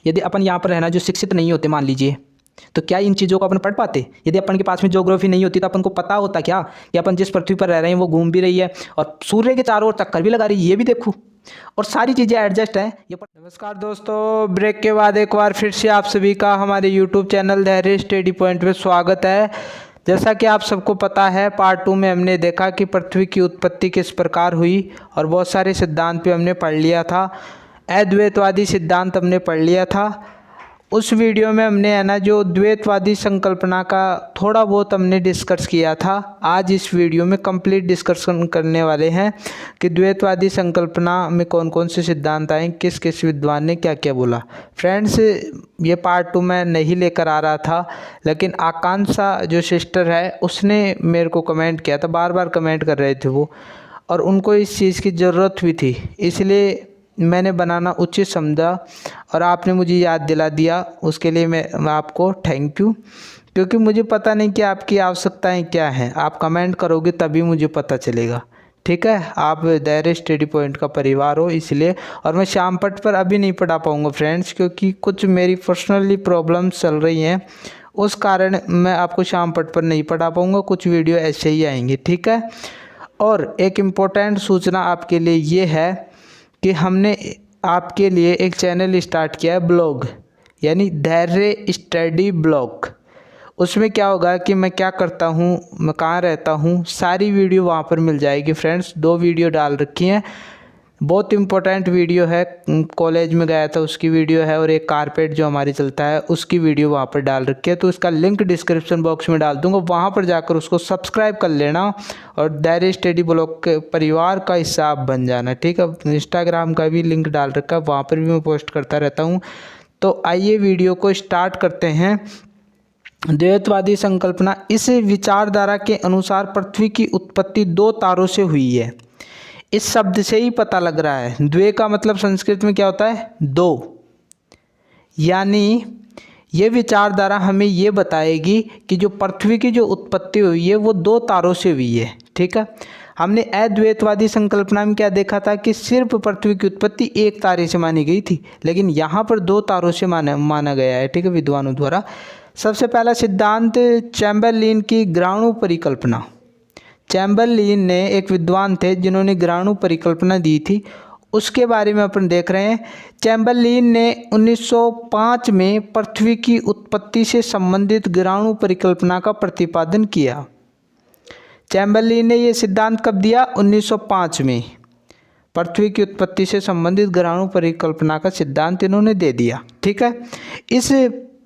यदि अपन यहाँ पर रहना जो शिक्षित नहीं होते मान लीजिए, तो क्या इन चीज़ों को अपन पढ़ पाते? यदि अपन के पास में ज्योग्राफी नहीं होती तो अपन को पता होता क्या कि अपन जिस पृथ्वी पर रह रहे हैं वो घूम भी रही है और सूर्य के चारों ओर चक्कर भी लगा रही है, ये भी देखो, और सारी चीज़ें एडजस्ट हैं ये। नमस्कार दोस्तों, ब्रेक के बाद एक बार फिर से आप सभी का हमारे यूट्यूब चैनल धैर्य स्टडी पॉइंट में स्वागत है। जैसा कि आप सबको पता है, पार्ट 2 में हमने देखा कि पृथ्वी की उत्पत्ति किस प्रकार हुई और बहुत सारे सिद्धांत पे हमने पढ़ लिया था। अद्वैतवादी सिद्धांत हमने पढ़ लिया था। उस वीडियो में हमने है ना जो द्वैतवादी संकल्पना का थोड़ा बहुत हमने डिस्कस किया था। आज इस वीडियो में कंप्लीट डिस्कशन करने वाले हैं कि द्वैतवादी संकल्पना में कौन कौन से सिद्धांत आए, किस किस विद्वान ने क्या क्या बोला। फ्रेंड्स, ये पार्ट 2 में नहीं लेकर आ रहा था, लेकिन आकांक्षा जो सिस्टर है उसने मेरे को कमेंट किया था, बार बार कमेंट कर रहे थे वो, और उनको इस चीज़ की ज़रूरत भी थी, इसलिए मैंने बनाना उचित समझा और आपने मुझे याद दिला दिया। उसके लिए मैं आपको थैंक यू, क्योंकि मुझे पता नहीं कि आपकी आवश्यकताएं क्या हैं। आप कमेंट करोगे तभी मुझे पता चलेगा, ठीक है। आप धैर्य स्टडी पॉइंट का परिवार हो इसलिए। और मैं शाम पट पर अभी नहीं पढ़ा पाऊँगा फ्रेंड्स, क्योंकि कुछ मेरी पर्सनली प्रॉब्लम्स चल रही हैं, उस कारण मैं आपको शाम पट पर नहीं पढ़ा पाऊँगा। कुछ वीडियो ऐसे ही आएंगे, ठीक है। और एक इम्पोर्टेंट सूचना आपके लिए ये है कि हमने आपके लिए एक चैनल स्टार्ट किया है, ब्लॉग, यानी धैर्य स्टडी ब्लॉग। उसमें क्या होगा कि मैं क्या करता हूँ, मैं कहाँ रहता हूँ, सारी वीडियो वहाँ पर मिल जाएगी फ्रेंड्स। 2 वीडियो डाल रखी हैं, बहुत इम्पोर्टेंट वीडियो है, कॉलेज में गया था उसकी वीडियो है, और एक कारपेट जो हमारी चलता है उसकी वीडियो वहाँ पर डाल रखी है। तो उसका लिंक डिस्क्रिप्शन बॉक्स में डाल दूँगा, वहाँ पर जाकर उसको सब्सक्राइब कर लेना और धैर्य स्टडी ब्लॉग के परिवार का हिस्सा आप बन जाना, ठीक है। इंस्टाग्राम का भी लिंक डाल रखा है, वहाँ पर भी मैं पोस्ट करता रहता हूँ। तो आइए वीडियो को स्टार्ट करते हैं। द्वैतवादी संकल्पना, इस विचारधारा के अनुसार पृथ्वी की उत्पत्ति 2 तारों से हुई है। इस शब्द से ही पता लग रहा है, द्वे का मतलब संस्कृत में क्या होता है, 2, यानी ये विचारधारा हमें ये बताएगी कि जो पृथ्वी की जो उत्पत्ति हुई है वो 2 तारों से हुई है, ठीक है। हमने अद्वैतवादी संकल्पना में क्या देखा था कि सिर्फ पृथ्वी की उत्पत्ति 1 तारे से मानी गई थी, लेकिन यहाँ पर 2 तारों से माना गया है, ठीक है, विद्वानों द्वारा। सबसे पहला सिद्धांत चैम्बरलिन की ग्राणु परिकल्पना। चैम्बरलिन ने एक विद्वान थे जिन्होंने ग्राणु परिकल्पना दी थी, उसके बारे में अपन देख रहे हैं। चैम्बरलिन ने 1905 में पृथ्वी की उत्पत्ति से संबंधित ग्राणु परिकल्पना का प्रतिपादन किया। चैम्बरलिन ने यह सिद्धांत कब दिया, 1905 में पृथ्वी की उत्पत्ति से संबंधित ग्राणु परिकल्पना का सिद्धांत इन्होंने दे दिया, ठीक है। इस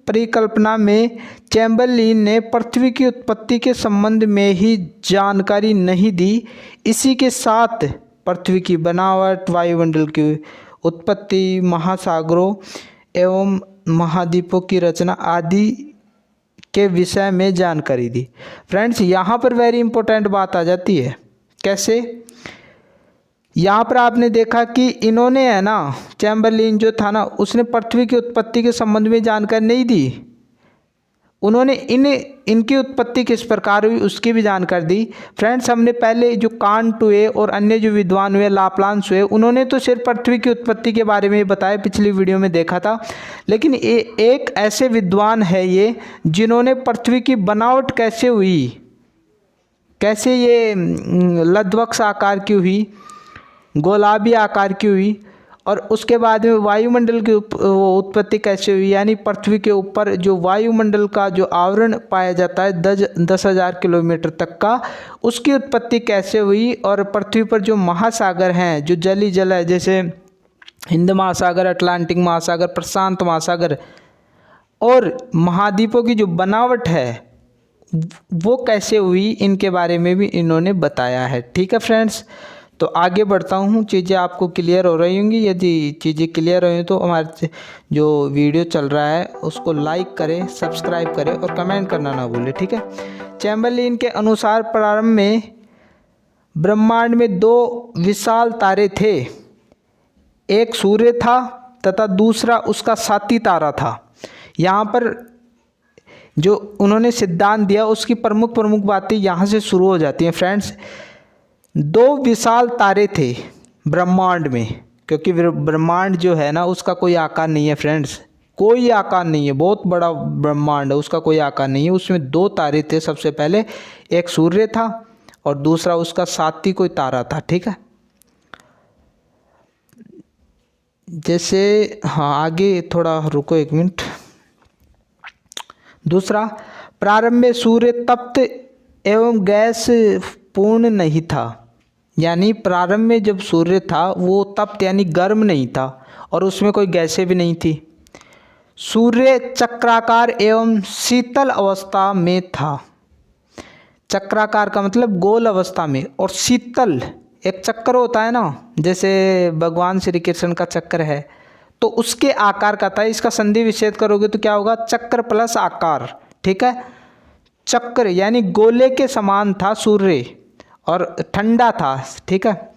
परिकल्पना में चैम्बरलिन ने पृथ्वी की उत्पत्ति के संबंध में ही जानकारी नहीं दी, इसी के साथ पृथ्वी की बनावट, वायुमंडल की उत्पत्ति, महासागरों एवं महाद्वीपों की रचना आदि के विषय में जानकारी दी। फ्रेंड्स, यहाँ पर वेरी इंपॉर्टेंट बात आ जाती है। कैसे? यहाँ पर आपने देखा कि इन्होंने है ना, चैम्बरलिन जो था ना, उसने पृथ्वी की उत्पत्ति के संबंध में जानकारी नहीं दी। उन्होंने इनकी उत्पत्ति किस प्रकार हुई उसकी भी जानकारी दी। फ्रेंड्स, हमने पहले जो कांट हुए और अन्य जो विद्वान हुए, लाप्लांस हुए, उन्होंने तो सिर्फ पृथ्वी की उत्पत्ति के बारे में बताया, पिछली वीडियो में देखा था। लेकिन एक ऐसे विद्वान है ये जिन्होंने पृथ्वी की बनावट कैसे हुई, कैसे ये लद्वक्ष आकार की हुई, गोलाबी आकार की हुई, और उसके बाद में वायुमंडल की उत्पत्ति कैसे हुई, यानी पृथ्वी के ऊपर जो वायुमंडल का जो आवरण पाया जाता है 10,000 किलोमीटर तक का, उसकी उत्पत्ति कैसे हुई, और पृथ्वी पर जो महासागर हैं, जो जली जल है, जैसे हिंद महासागर, अटलांटिक महासागर, प्रशांत महासागर, और महाद्वीपों की जो बनावट है वो कैसे हुई, इनके बारे में भी इन्होंने बताया है, ठीक है फ्रेंड्स। तो आगे बढ़ता हूँ, चीज़ें आपको क्लियर हो रही होंगी। यदि चीज़ें क्लियर हो तो हमारे जो वीडियो चल रहा है उसको लाइक करें, सब्सक्राइब करें और कमेंट करना ना भूलें, ठीक है। चैम्बरलिन के अनुसार प्रारंभ में ब्रह्मांड में 2 विशाल तारे थे, एक सूर्य था तथा दूसरा उसका साथी तारा था। यहाँ पर जो उन्होंने सिद्धांत दिया उसकी प्रमुख बातें यहाँ से शुरू हो जाती हैं फ्रेंड्स। 2 विशाल तारे थे ब्रह्मांड में, क्योंकि ब्रह्मांड जो है ना उसका कोई आकार नहीं है फ्रेंड्स, कोई आकार नहीं है, बहुत बड़ा ब्रह्मांड है, उसका कोई आकार नहीं है। उसमें 2 तारे थे सबसे पहले, एक सूर्य था और दूसरा उसका साथी कोई तारा था, ठीक है। जैसे हाँ आगे थोड़ा रुको 1 मिनट। दूसरा, प्रारंभ में सूर्य तप्त एवं गैस पूर्ण नहीं था, यानी प्रारंभ में जब सूर्य था वो तप्त यानी गर्म नहीं था और उसमें कोई गैसें भी नहीं थी। सूर्य चक्राकार एवं शीतल अवस्था में था। चक्राकार का मतलब गोल अवस्था में, और शीतल एक चक्कर होता है ना, जैसे भगवान श्री कृष्ण का चक्र है तो उसके आकार का था। इसका संधि विच्छेद करोगे तो क्या होगा, चक्र प्लस आकार, ठीक है। चक्र यानी गोले के समान था सूर्य और ठंडा था, ठीक है।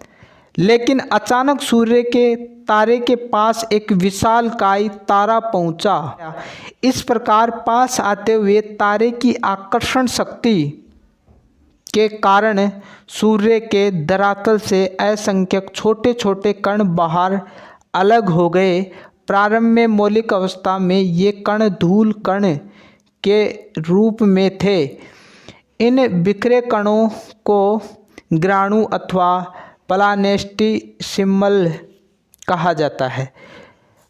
लेकिन अचानक सूर्य के तारे के पास एक विशालकाय तारा पहुंचा। इस प्रकार पास आते हुए तारे की आकर्षण शक्ति के कारण सूर्य के धरातल से असंख्यक छोटे छोटे कण बाहर अलग हो गए। प्रारंभ में मौलिक अवस्था में ये कण धूल कण के रूप में थे। इन बिखरे कणों को ग्राणु अथवा प्लानेस्टिसिमल कहा जाता है।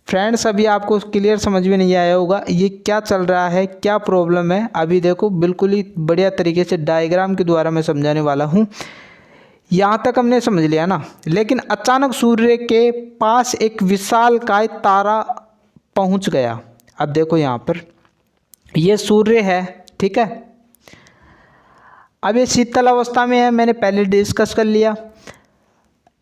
फ्रेंड्स, अभी आपको क्लियर समझ में नहीं आया होगा ये क्या चल रहा है, क्या प्रॉब्लम है। अभी देखो बिल्कुल ही बढ़िया तरीके से डायग्राम के द्वारा मैं समझाने वाला हूँ। यहाँ तक हमने समझ लिया ना। लेकिन अचानक सूर्य के पास एक विशालकाय तारा पहुँच गया। अब देखो यहाँ पर ये सूर्य है, ठीक है। अब ये शीतल अवस्था में है, मैंने पहले डिस्कस कर लिया।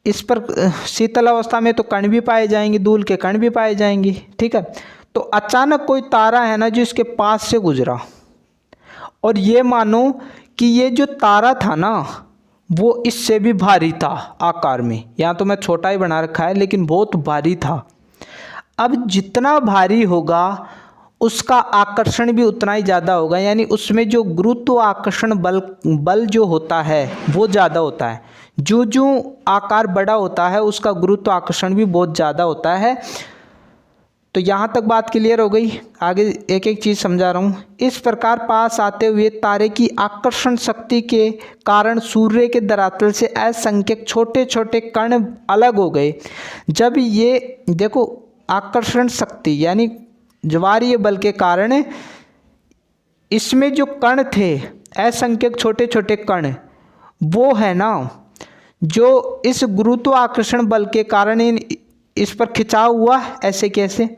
इस पर शीतल अवस्था में तो कण भी पाए जाएंगे, धूल के कण भी पाए जाएंगे, ठीक है। तो अचानक कोई तारा है ना जो इसके पास से गुजरा, और ये मानो कि ये जो तारा था ना वो इससे भी भारी था आकार में। यहाँ तो मैं छोटा ही बना रखा है लेकिन बहुत भारी था। अब जितना भारी होगा उसका आकर्षण भी उतना ही ज़्यादा होगा, यानी उसमें जो गुरुत्वाकर्षण बल जो होता है वो ज़्यादा होता है। जो जो आकार बड़ा होता है उसका गुरुत्वाकर्षण भी बहुत ज़्यादा होता है। तो यहाँ तक बात क्लियर हो गई। आगे एक एक चीज़ समझा रहा हूँ। इस प्रकार पास आते हुए तारे की आकर्षण शक्ति के कारण सूर्य के धरातल से असंख्यक छोटे छोटे कण अलग हो गए। जब ये देखो आकर्षण शक्ति यानी ज्वारीय बल के कारण इसमें जो कण थे असंख्यक छोटे छोटे कण, वो है ना जो इस गुरुत्वाकर्षण बल के कारण इस पर खिंचाव हुआ ऐसे कैसे,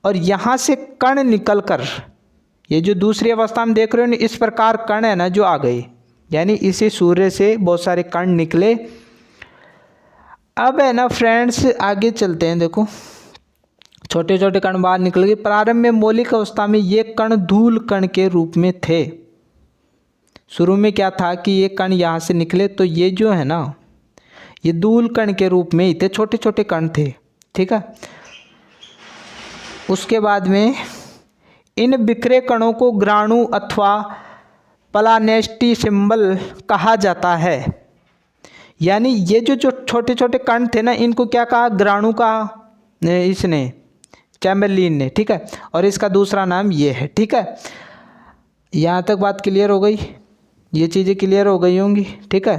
और यहाँ से कण निकलकर ये जो दूसरी अवस्था में देख रहे हो ना, इस प्रकार कण है ना जो आ गए, यानी इसी सूर्य से बहुत सारे कण निकले। अब है ना फ्रेंड्स आगे चलते हैं। देखो छोटे छोटे कण बाहर निकल गए। प्रारंभ में मौलिक अवस्था में ये कण धूल कण के रूप में थे। शुरू में क्या था कि ये कण यहाँ से निकले तो ये जो है ना ये धूल कण के रूप में ही थे, छोटे छोटे कण थे, ठीक है। उसके बाद में इन बिखरे कणों को ग्राणु अथवा प्लानेस्टिसिमल कहा जाता है। यानी ये जो छोटे छोटे कण थे ना इनको क्या कहा, ग्राणु कहा इसने, चैम्बरलिन ने, ठीक है। और इसका दूसरा नाम ये है, ठीक है। यहाँ तक बात क्लियर हो गई, ये चीज़ें क्लियर हो गई होंगी, ठीक है।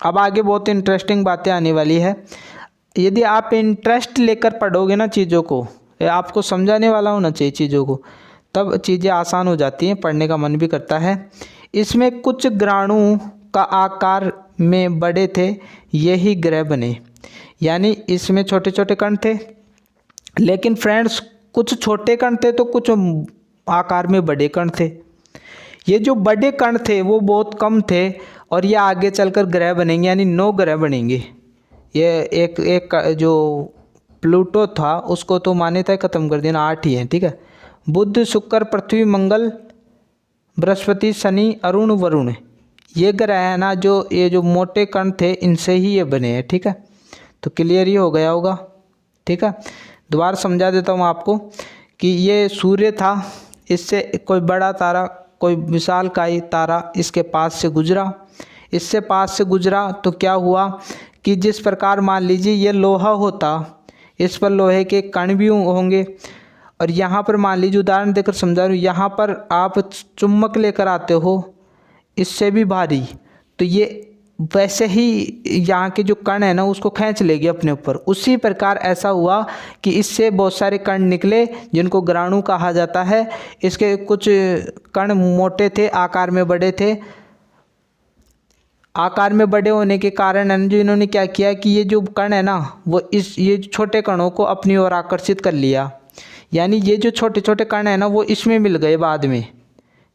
अब आगे बहुत इंटरेस्टिंग बातें आने वाली है। यदि आप इंटरेस्ट लेकर पढ़ोगे ना चीज़ों को, आपको समझाने वाला होना चाहिए चीज़ों को, तब चीज़ें आसान हो जाती हैं, पढ़ने का मन भी करता है। इसमें कुछ ग्राणु का आकार में बड़े थे, यही ग्रह बने। यानी इसमें छोटे छोटे कण थे, लेकिन फ्रेंड्स कुछ छोटे कण थे तो कुछ आकार में बड़े कण थे। ये जो बड़े कण थे वो बहुत कम थे और ये आगे चलकर ग्रह बनेंगे, यानी 9 ग्रह बनेंगे। ये एक जो प्लूटो था उसको तो मान्यता ख़त्म कर देना, 8 ही है, ठीक है। बुध, शुक्र, पृथ्वी, मंगल, बृहस्पति, शनि, अरुण, वरुण, ये ग्रह है ना जो ये जो मोटे कण थे इनसे ही ये बने हैं, ठीक है। तो क्लियर ही हो गया होगा, ठीक है। दोबारा समझा देता हूँ आपको कि ये सूर्य था, इससे कोई बड़ा तारा, कोई विशालकाय तारा इसके पास से गुजरा। इससे पास से गुजरा तो क्या हुआ कि जिस प्रकार मान लीजिए ये लोहा होता, इस पर लोहे के कण भी होंगे, और यहाँ पर मान लीजिए उदाहरण देकर समझा रहा हूँ, यहाँ पर आप चुम्बक लेकर आते हो इससे भी भारी, तो ये वैसे ही यहाँ के जो कण है ना उसको खींच लेगी अपने ऊपर। उसी प्रकार ऐसा हुआ कि इससे बहुत सारे कण निकले जिनको ग्राणु कहा जाता है। इसके कुछ कण मोटे थे, आकार में बड़े थे। आकार में बड़े होने के कारण जो इन्होंने क्या किया कि ये जो कण है ना वो ये छोटे कणों को अपनी ओर आकर्षित कर लिया। यानी ये जो छोटे छोटे कण है ना वो इसमें मिल गए, बाद में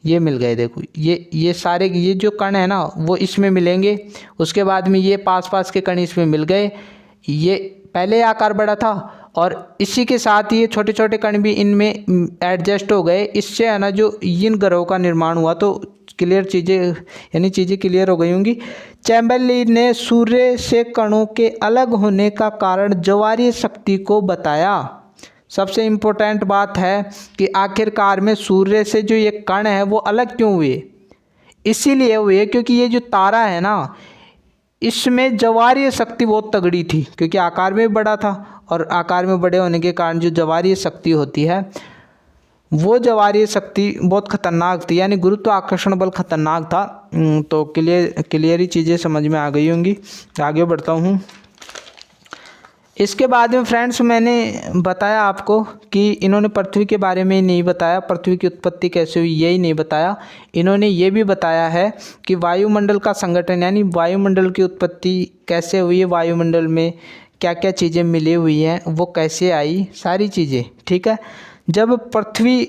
ये मिल गए। देखो ये सारे ये जो कण है ना वो इसमें मिलेंगे, उसके बाद में ये पास पास के कण इसमें मिल गए। ये पहले आकार बड़ा था और इसी के साथ ये छोटे छोटे कण भी इनमें एडजस्ट हो गए। इससे है ना जो इन ग्रहों का निर्माण हुआ। तो क्लियर चीज़ें, यानी चीज़ें क्लियर हो गई होंगी। चैम्बरलेन ने सूर्य से कणों के अलग होने का कारण ज्वारीय शक्ति को बताया। सबसे इम्पोर्टेंट बात है कि आखिरकार में सूर्य से जो ये कण है वो अलग क्यों हुए। इसीलिए हुए क्योंकि ये जो तारा है ना इसमें ज्वारीय शक्ति बहुत तगड़ी थी, क्योंकि आकार में बड़ा था और आकार में बड़े होने के कारण जो ज्वारीय शक्ति होती है वो ज्वारीय शक्ति बहुत खतरनाक थी, यानी गुरुत्वाकर्षण बल खतरनाक था। तो क्लियर ही चीज़ें समझ में आ गई होंगी। आगे बढ़ता हूँ। इसके बाद में फ्रेंड्स मैंने बताया आपको कि इन्होंने पृथ्वी के बारे में नहीं बताया, पृथ्वी की उत्पत्ति कैसे हुई यही नहीं बताया। इन्होंने ये भी बताया है कि वायुमंडल का संगठन, यानी वायुमंडल की उत्पत्ति कैसे हुई है, वायुमंडल में क्या क्या चीज़ें मिली हुई हैं, वो कैसे आई, सारी चीज़ें। ठीक है। जब पृथ्वी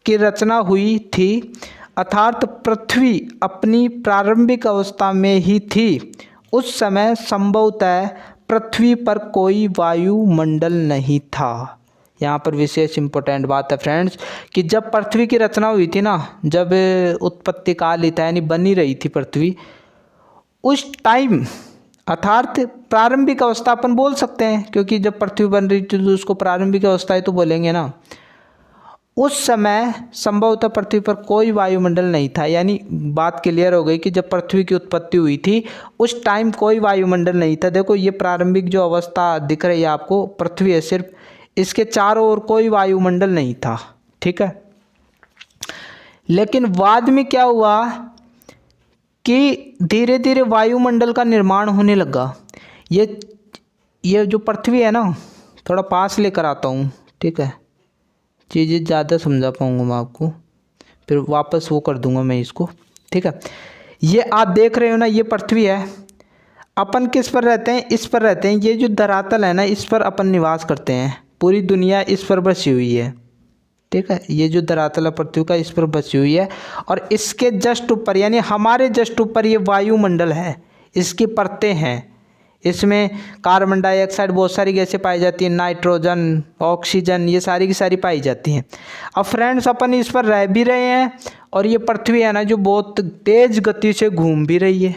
की रचना हुई थी अर्थात पृथ्वी अपनी प्रारंभिक अवस्था में ही थी, उस समय संभवतः पृथ्वी पर कोई वायुमंडल नहीं था। यहाँ पर विशेष इम्पोर्टेंट बात है फ्रेंड्स कि जब पृथ्वी की रचना हुई थी ना, जब उत्पत्ति काल ही था यानी बनी रही थी पृथ्वी, उस टाइम अर्थात प्रारंभिक अवस्था अपन बोल सकते हैं, क्योंकि जब पृथ्वी बन रही थी तो उसको प्रारंभिक अवस्था ही तो बोलेंगे ना। उस समय संभवतः पृथ्वी पर कोई वायुमंडल नहीं था। यानी बात क्लियर हो गई कि जब पृथ्वी की उत्पत्ति हुई थी उस टाइम कोई वायुमंडल नहीं था। देखो ये प्रारंभिक जो अवस्था दिख रही है आपको, पृथ्वी है सिर्फ, इसके चारों ओर कोई वायुमंडल नहीं था। ठीक है। लेकिन बाद में क्या हुआ कि धीरे धीरे वायुमंडल का निर्माण होने लगा। ये जो पृथ्वी है ना, थोड़ा पास लेकर आता हूँ। ठीक है, चीज़ें ज़्यादा समझा पाऊँगा मैं आपको, फिर वापस वो कर दूँगा मैं इसको। ठीक है। ये आप देख रहे हो ना, ये पृथ्वी है। अपन किस पर रहते हैं? इस पर रहते हैं। ये जो धरातल है ना इस पर अपन निवास करते हैं। पूरी दुनिया इस पर बसी हुई है। ठीक है। ये जो धरातल है पृथ्वी का इस पर बसी हुई है और इसके जस्ट ऊपर यानी हमारे जस्ट ऊपर ये वायुमंडल है, इसकी परतें हैं। इसमें कार्बन डाइऑक्साइड बहुत सारी गैसें पाई जाती हैं, नाइट्रोजन, ऑक्सीजन, ये सारी की सारी पाई जाती हैं। अब फ्रेंड्स अपन इस पर रह भी रहे हैं और ये पृथ्वी है ना जो बहुत तेज़ गति से घूम भी रही है।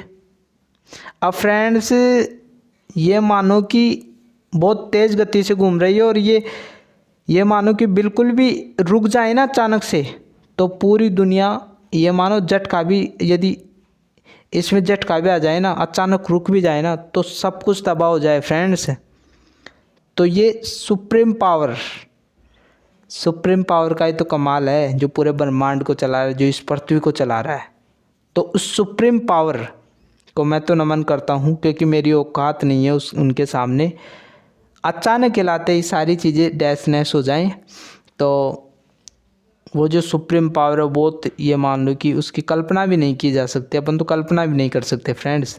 अब फ्रेंड्स ये मानो कि बहुत तेज़ गति से घूम रही है और ये मानो कि बिल्कुल भी रुक जाए ना अचानक से तो पूरी दुनिया, ये मानो झटका भी, यदि इसमें झटका भी आ जाए ना, अचानक रुक भी जाए ना, तो सब कुछ तबाह हो जाए फ्रेंड्स। तो ये सुप्रीम पावर का ही तो कमाल है जो पूरे ब्रह्मांड को चला रहा है, जो इस पृथ्वी को चला रहा है। तो उस सुप्रीम पावर को मैं तो नमन करता हूँ, क्योंकि मेरी औकात नहीं है उनके सामने। अचानक हिलाते ही सारी चीज़ें डैश नैश हो जाएं, तो वो जो सुप्रीम पावर है बहुत, ये मान लो कि उसकी कल्पना भी नहीं की जा सकती। अपन तो कल्पना भी नहीं कर सकते फ्रेंड्स,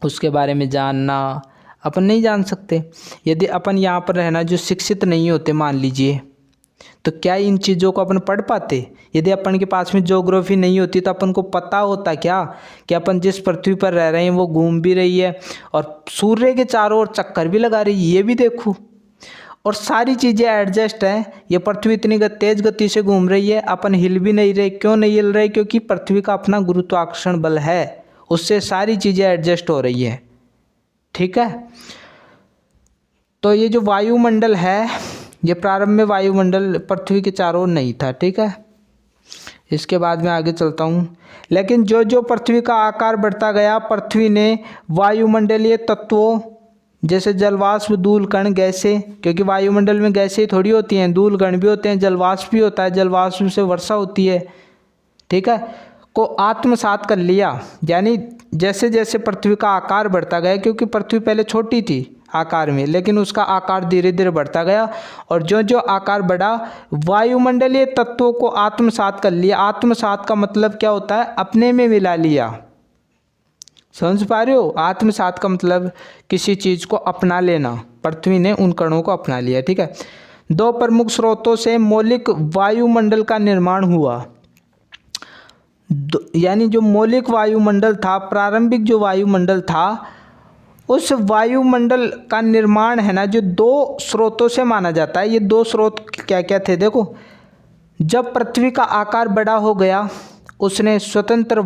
उसके बारे में जानना अपन नहीं जान सकते। यदि अपन यहाँ पर रहना जो शिक्षित नहीं होते मान लीजिए, तो क्या इन चीज़ों को अपन पढ़ पाते? यदि अपन के पास में ज्योग्राफी नहीं होती तो अपन को पता होता क्या कि अपन जिस पृथ्वी पर रह रहे हैं वो घूम भी रही है और सूर्य के चारों ओर चक्कर भी लगा रही है, ये भी देखो, और सारी चीज़ें एडजस्ट हैं। ये पृथ्वी इतनी तेज़ गति से घूम रही है, अपन हिल भी नहीं रहे। क्यों नहीं हिल रहे? क्योंकि पृथ्वी का अपना गुरुत्वाकर्षण बल है, उससे सारी चीज़ें एडजस्ट हो रही है। ठीक है। तो ये जो वायुमंडल है, ये प्रारंभ में वायुमंडल पृथ्वी के चारों ओर नहीं था। ठीक है। इसके बाद में आगे चलता हूँ। लेकिन जो जो पृथ्वी का आकार बढ़ता गया, पृथ्वी ने वायुमंडलीय तत्वों जैसे जलवाष्प, धूल कण, गैसें, क्योंकि वायुमंडल में गैसें थोड़ी होती हैं, धूल कण भी होते हैं, जलवाष्प भी होता है, जलवाष्प से वर्षा होती है, ठीक है, को आत्मसात कर लिया। यानी जैसे जैसे पृथ्वी का आकार बढ़ता गया, क्योंकि पृथ्वी पहले छोटी थी आकार में, लेकिन उसका आकार धीरे धीरे बढ़ता गया, और जो जो आकार बढ़ा वायुमंडलीय तत्वों को आत्मसात कर लिया। आत्मसात का मतलब क्या होता है? अपने में मिला लिया। समझ पा रहे हो? आत्मसात का मतलब किसी चीज को अपना लेना। पृथ्वी ने उन कणों को अपना लिया, ठीक है। दो प्रमुख स्रोतों से मौलिक वायुमंडल का निर्माण हुआ। यानी जो मौलिक वायुमंडल था, प्रारंभिक जो वायुमंडल था, उस वायुमंडल का निर्माण है ना, जो दो स्रोतों से माना जाता है। ये दो स्रोत क्या क्या थे? देखो, जब पृथ्वी का आकार बड़ा हो गया, उसने स्वतंत्र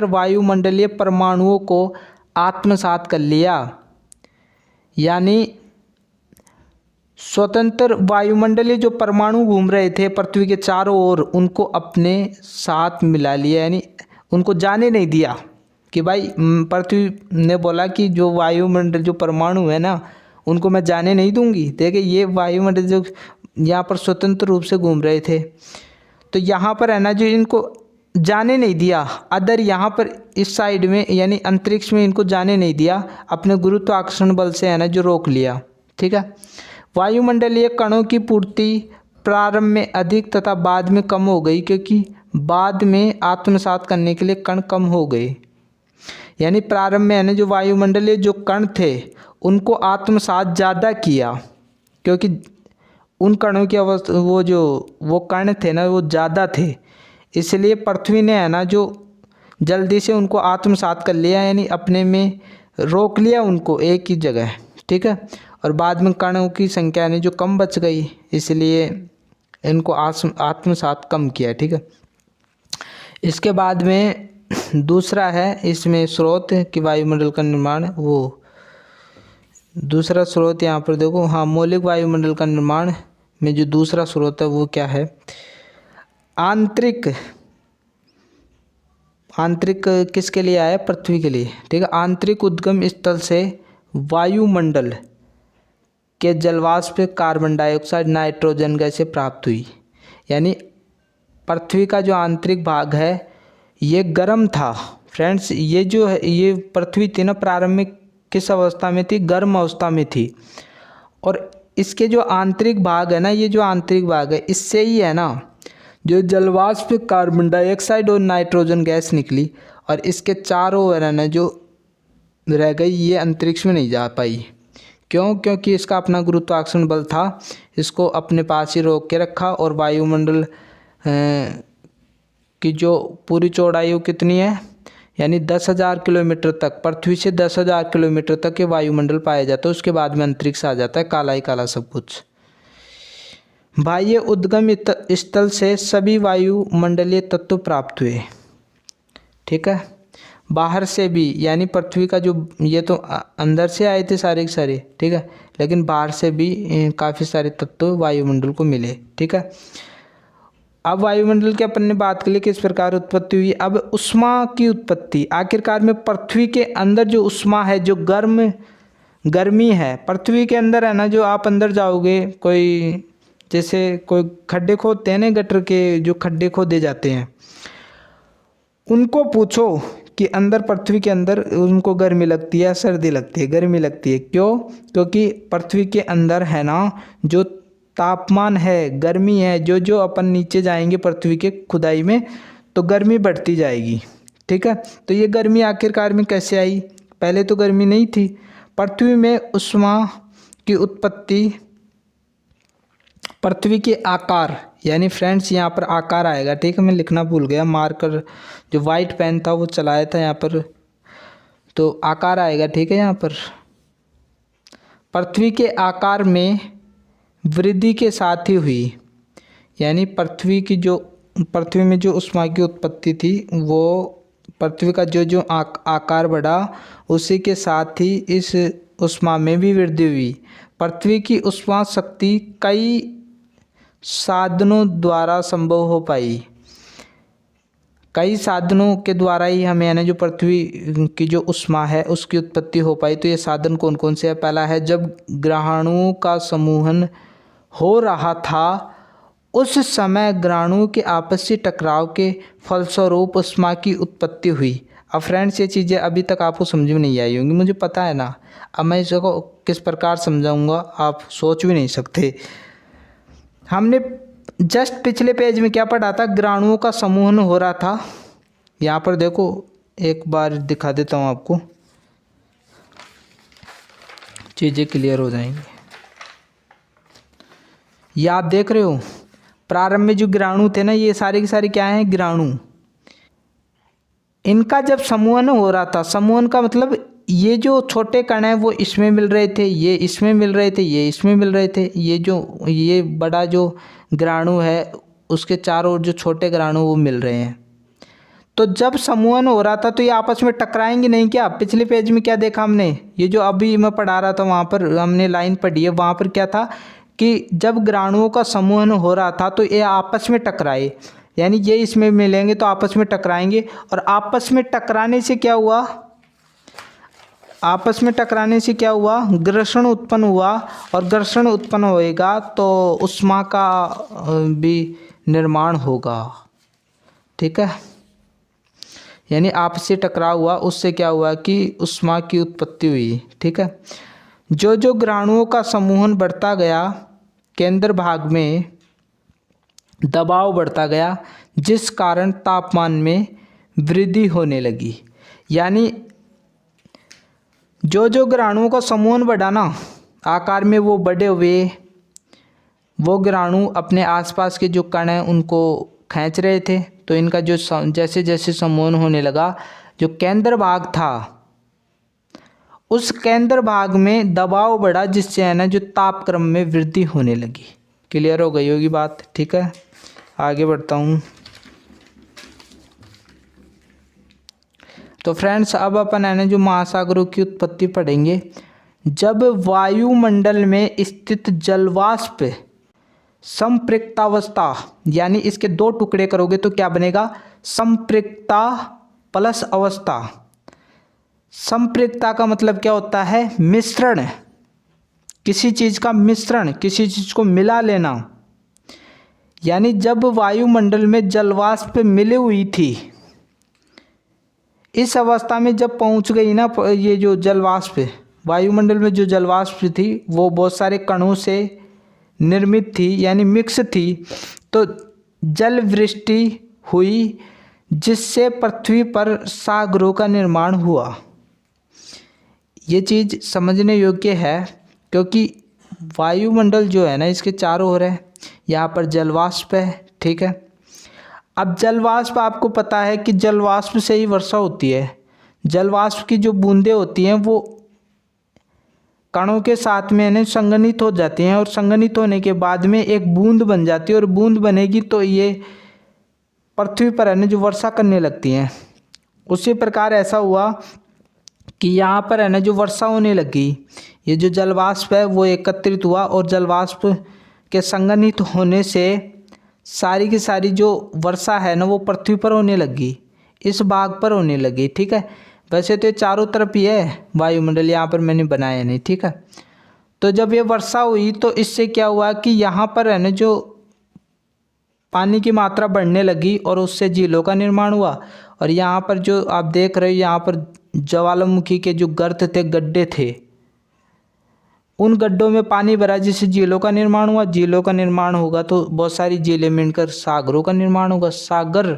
वायुमंडलीय परमाणुओं को आत्मसात कर लिया। यानी स्वतंत्र वायुमंडलीय जो परमाणु घूम रहे थे पृथ्वी के चारों ओर, उनको अपने साथ मिला लिया। यानी उनको जाने नहीं दिया कि भाई, पृथ्वी ने बोला कि जो वायुमंडल जो परमाणु है ना, उनको मैं जाने नहीं दूंगी। देखिए, ये वायुमंडल जो यहाँ पर स्वतंत्र रूप से घूम रहे थे, तो यहाँ पर है ना, जो इनको जाने नहीं दिया, अदर यहाँ पर इस साइड में यानी अंतरिक्ष में इनको जाने नहीं दिया, अपने गुरुत्वाकर्षण बल से है ना जो रोक लिया, ठीक है। वायुमंडलीय कणों की पूर्ति प्रारंभ में अधिक तथा बाद में कम हो गई, क्योंकि बाद में आत्मसात करने के लिए कण कम हो गए। यानी प्रारंभ में है ना, जो वायुमंडलीय जो कण थे उनको आत्मसात ज़्यादा किया, क्योंकि उन कणों की अवस्था, वो कण थे ना, वो ज़्यादा थे, इसलिए पृथ्वी ने है ना जो जल्दी से उनको आत्मसात कर लिया, यानी अपने में रोक लिया उनको एक ही जगह, ठीक है। और बाद में कणों की संख्या ने जो कम बच गई, इसलिए इनको आत्मसात कम किया, ठीक है। इसके बाद में दूसरा है इसमें स्रोत कि वायुमंडल का निर्माण, वो दूसरा स्रोत यहाँ पर देखो, हाँ, मौलिक वायुमंडल का निर्माण में जो दूसरा स्रोत है वो क्या है? आंतरिक किसके लिए आया? पृथ्वी के लिए, ठीक है। आंतरिक उद्गम स्थल से वायुमंडल के जलवाष्प, कार्बन डाइऑक्साइड, नाइट्रोजन गैसें प्राप्त हुई। यानी पृथ्वी का जो आंतरिक भाग है ये गर्म था फ्रेंड्स। ये जो है, ये पृथ्वी थी ना, प्रारंभ में किस अवस्था में थी? गर्म अवस्था में थी। और इसके जो आंतरिक भाग है ना, ये जो आंतरिक भाग है, इससे ही है ना जो जलवाष्प, कार्बन डाइऑक्साइड और नाइट्रोजन गैस निकली, और इसके चारों ओर है ना जो रह गई, ये अंतरिक्ष में नहीं जा पाई। क्यों? क्योंकि इसका अपना गुरुत्वाकर्षण बल था, इसको अपने पास ही रोक के रखा। और वायुमंडल की जो पूरी चौड़ाई वो कितनी है? यानी 10,000 किलोमीटर तक, पृथ्वी से 10,000 किलोमीटर तक ये वायुमंडल पाया जाता है। उसके बाद में अंतरिक्ष आ जाता है, काला ही काला सब कुछ। बाह्य उद्गम स्थल से सभी वायुमंडलीय तत्व प्राप्त हुए, ठीक है। बाहर से भी, यानी पृथ्वी का जो, ये तो अंदर से आए थे सारे के सारे, ठीक है, लेकिन बाहर से भी काफ़ी सारे तत्व वायुमंडल को मिले, ठीक है। अब वायुमंडल की अपन ने बात कर ली किस प्रकार उत्पत्ति हुई। अब उष्मा की उत्पत्ति, आखिरकार में पृथ्वी के अंदर जो उष्मा है, जो गर्मी है पृथ्वी के अंदर है ना, जो आप अंदर जाओगे, कोई जैसे कोई खड्डे खोदते हैं ना, गटर के जो खड्डे खोदे जाते हैं, उनको पूछो कि अंदर पृथ्वी के अंदर उनको गर्मी लगती है, सर्दी लगती है? गर्मी लगती है। क्यों? क्योंकि पृथ्वी के अंदर है ना जो तापमान है, गर्मी है, जो जो अपन नीचे जाएंगे पृथ्वी के खुदाई में, तो गर्मी बढ़ती जाएगी, ठीक है। तो ये गर्मी आखिरकार में कैसे आई? पहले तो गर्मी नहीं थी। पृथ्वी में उष्मा की उत्पत्ति पृथ्वी के आकार, यानी फ्रेंड्स यहाँ पर आकार आएगा, ठीक है। मैं लिखना भूल गया, मार्कर जो वाइट पेन था वो चलाया था यहाँ पर, तो आकार आएगा, ठीक है। यहाँ पर पृथ्वी के आकार में वृद्धि के साथ ही हुई। यानी पृथ्वी में जो उष्मा की उत्पत्ति थी, वो पृथ्वी का जो जो आकार बढ़ा, उसी के साथ ही इस उष्मा में भी वृद्धि हुई। पृथ्वी की उष्मा शक्ति कई साधनों द्वारा संभव हो पाई। कई साधनों के द्वारा ही हमें है ना जो पृथ्वी की जो ऊष्मा है उसकी उत्पत्ति हो पाई। तो ये साधन कौन कौन से है? पहला है, जब ग्रहाणुओं का समूहन हो रहा था उस समय ग्रहाणुओं के आपसी टकराव के फलस्वरूप ऊष्मा की उत्पत्ति हुई। अब फ्रेंड्स ये चीज़ें अभी तक आपको समझ में नहीं आई होंगी, मुझे पता है ना। अब मैं इसको किस प्रकार समझाऊंगा आप सोच भी नहीं सकते। हमने जस्ट पिछले पेज में क्या पढ़ा था? ग्रहाणुओं का समूहन हो रहा था। यहाँ पर देखो, एक बार दिखा देता हूँ आपको, चीज़ें क्लियर हो जाएंगी। ये आप देख रहे हो प्रारंभ में जो ग्रहाणु थे ना, ये सारे के सारे क्या हैं? ग्रहाणु। इनका जब समूहन हो रहा था, समूहन का मतलब ये जो छोटे कण हैं वो इसमें मिल रहे थे, ये इसमें मिल रहे थे, ये इसमें मिल रहे थे। ये बड़ा जो ग्रहाणु है उसके चारों ओर जो छोटे ग्रहाणु वो मिल रहे हैं। तो जब समूहन हो रहा था तो ये आपस में टकराएंगे नहीं क्या? पिछले पेज में क्या देखा हमने? ये जो अभी मैं पढ़ा रहा था वहाँ पर हमने लाइन पढ़ी है, वहाँ पर क्या था कि जब ग्रहाणुओं का समूहन हो रहा था तो ये आपस में टकराए, यानी ये इसमें मिलेंगे तो आपस में टकराएंगे। और आपस में टकराने से क्या हुआ? आपस में टकराने से क्या हुआ? घर्षण उत्पन्न हुआ, और घर्षण उत्पन्न होएगा तो ऊष्मा का भी निर्माण होगा। ठीक है, यानी आपसी टकराव हुआ, उससे क्या हुआ कि ऊष्मा की उत्पत्ति हुई। ठीक है, जो ग्रहाणुओं का समूहन बढ़ता गया, केंद्र भाग में दबाव बढ़ता गया, जिस कारण तापमान में वृद्धि होने लगी। यानी जो ग्रहाणुओं का समूहन बढ़ा ना, आकार में वो बड़े हुए, वो ग्रहाणु अपने आसपास के जो कण हैं उनको खींच रहे थे। तो इनका जो जैसे जैसे समूहन होने लगा, जो केंद्र भाग था उस केंद्र भाग में दबाव बढ़ा, जिससे है ना जो तापक्रम में वृद्धि होने लगी। क्लियर हो गई होगी बात? ठीक है, आगे बढ़ता हूँ। तो फ्रेंड्स अब अपन है ना जो महासागरों की उत्पत्ति पढ़ेंगे। जब वायुमंडल में स्थित जलवाष्प संपृक्तावस्था, यानी इसके दो टुकड़े करोगे तो क्या बनेगा? संपृक्ता प्लस अवस्था। संपृक्ता का मतलब क्या होता है? मिश्रण, किसी चीज़ का मिश्रण, किसी चीज़ को मिला लेना। यानी जब वायुमंडल में जलवाष्प मिली हुई थी, इस अवस्था में जब पहुंच गई ना ये जो जलवाष्प, वायुमंडल में जो जलवाष्प थी वो बहुत सारे कणों से निर्मित थी, यानी मिक्स थी। तो जल वृष्टि हुई, जिससे पृथ्वी पर सागरों का निर्माण हुआ। ये चीज़ समझने योग्य है, क्योंकि वायुमंडल जो है ना इसके चारों ओर है, यहाँ पर जलवाष्प है। ठीक है, अब जलवाष्प आपको पता है कि जलवाष्प से ही वर्षा होती है। जलवाष्प की जो बूंदें होती हैं वो कणों के साथ में ना संघनित हो जाती हैं, और संघनित होने के बाद में एक बूंद बन जाती है, और बूंद बनेगी तो ये पृथ्वी पर है ना जो वर्षा करने लगती हैं। उसी प्रकार ऐसा हुआ कि यहाँ पर है ना जो वर्षा होने लगी, ये जो जलवाष्प है वो एकत्रित हुआ, और जलवाष्प के संघनित होने से सारी की सारी जो वर्षा है ना वो पृथ्वी पर होने लगी, इस भाग पर होने लगी। ठीक है, वैसे तो ये चारों तरफ ही है वायुमंडल, यहाँ पर मैंने बनाया नहीं। ठीक है, तो जब ये वर्षा हुई तो इससे क्या हुआ कि यहाँ पर है ना जो पानी की मात्रा बढ़ने लगी, और उससे झीलों का निर्माण हुआ। और यहाँ पर जो आप देख रहे हो, यहाँ पर ज्वालामुखी के जो गर्त थे, गड्ढे थे, उन गड्ढों में पानी भरा, जिससे झीलों का निर्माण हुआ। झीलों का निर्माण होगा तो बहुत सारी झीलें मिलकर सागरों का निर्माण होगा। सागर,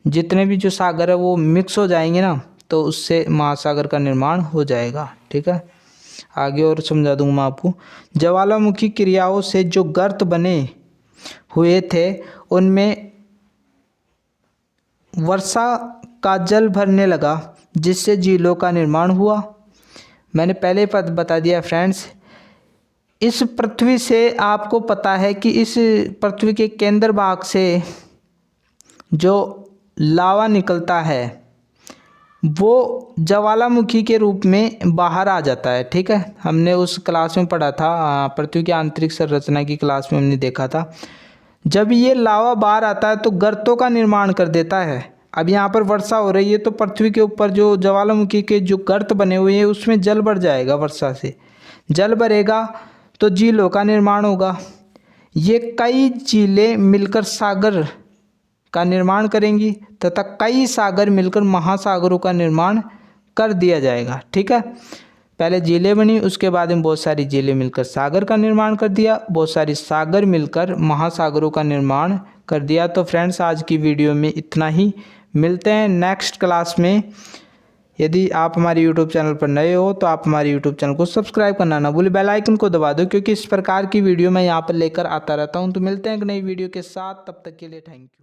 जितने भी जो सागर है वो मिक्स हो जाएंगे ना, तो उससे महासागर का निर्माण हो जाएगा। ठीक है, आगे और समझा दूंगा मैं आपको। ज्वालामुखी क्रियाओं से जो गर्त बने हुए थे उनमें वर्षा का जल भरने लगा, जिससे झीलों का निर्माण हुआ। मैंने पहले पद बता दिया फ्रेंड्स। इस पृथ्वी से आपको पता है कि इस पृथ्वी के केंद्र भाग से जो लावा निकलता है वो ज्वालामुखी के रूप में बाहर आ जाता है। ठीक है, हमने उस क्लास में पढ़ा था, पृथ्वी की आंतरिक संरचना की क्लास में हमने देखा था। जब ये लावा बाहर आता है तो गर्तों का निर्माण कर देता है, अब यहाँ पर वर्षा हो रही है तो पृथ्वी के ऊपर जो ज्वालामुखी के जो गर्त बने हुए हैं उसमें जल भर जाएगा। वर्षा से जल भरेगा तो झीलों का निर्माण होगा। ये कई झीलें मिलकर सागर का निर्माण करेंगी तथा कई सागर मिलकर महासागरों का निर्माण कर दिया जाएगा। ठीक है, पहले झीलें बनी, उसके बाद में बहुत सारी झीलें मिलकर सागर का निर्माण कर दिया, बहुत सारी सागर मिलकर महासागरों का निर्माण कर दिया। तो फ्रेंड्स आज की वीडियो में इतना ही, मिलते हैं नेक्स्ट क्लास में। यदि आप हमारे यूट्यूब चैनल पर नए हो तो आप हमारे यूट्यूब चैनल को सब्सक्राइब करना ना भूलें, बेल आइकन को दबा दो, क्योंकि इस प्रकार की वीडियो मैं यहाँ पर लेकर आता रहता हूँ। तो मिलते हैं एक नई वीडियो के साथ, तब तक के लिए थैंक यू।